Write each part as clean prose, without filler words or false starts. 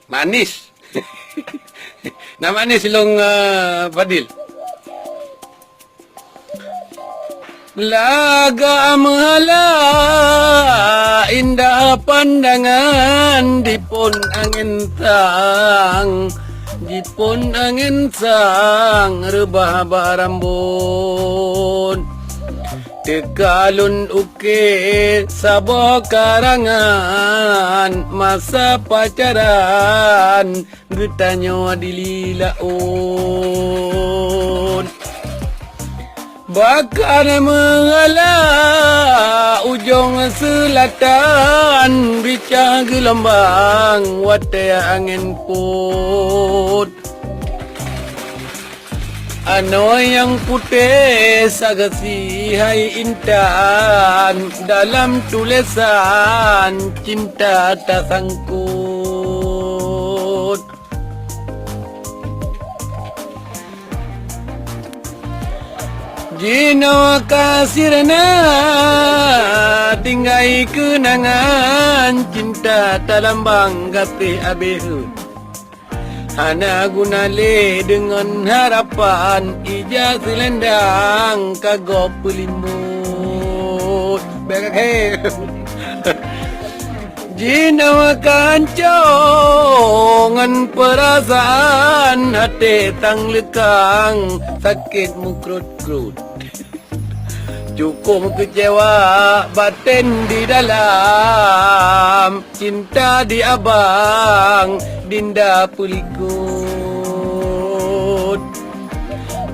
Manis. Nak manis silong Fadil. Laga mahala indah pandangan dipun angin sang rebah barambun tekalun uke sabah karangan masa pacaran getanyo dililaun bakar mengala ujung selatan bicah gelombang wate angin put ano yang putih sagasi hai intan dalam tulisan cinta tak sangkut Jino kasirna tinggai kenangan cinta talambang gate abehu Hana gunale dengan harapan ija selendang kagop pelimut Bekak Jino kancongan perasaan hati tang lekang sakit mukrut-krut Cukup kecewa batin di dalam cinta di abang dinda pelikut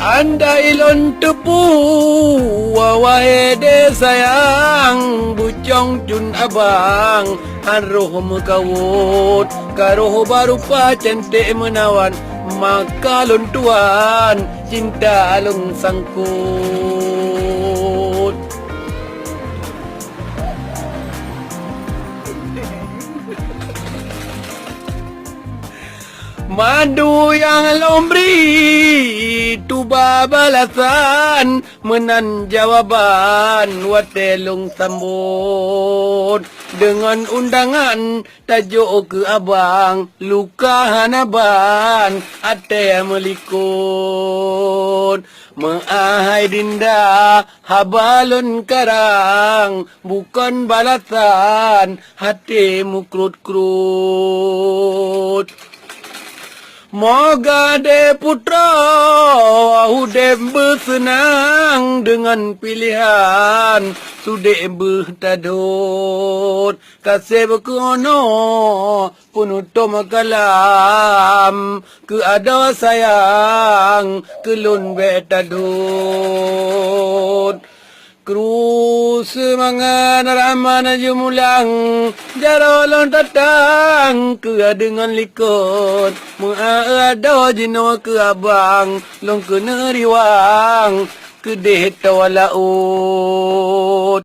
Andai lon tepu wawai de sayang bucong cun abang haruh mekawut karuh barupa cantik menawan maka lon tuan cinta lung sangkut Madu yang lombri tuba balasan menan jawaban watelung sambut dengan undangan tajuk ke abang luka hanaban ate melikut Maahai dinda habalun karang bukan balasan hati mukrut-krut Moga de putra hude bersenang dengan pilihan sude bertadut kasih berkono penutup kalam ke ada sayang kelun betadut Kru semangat ramana jumulang jarolon datang ke dengan likut Mu'ada jino ke abang long ke neriwang ke deh tawalaut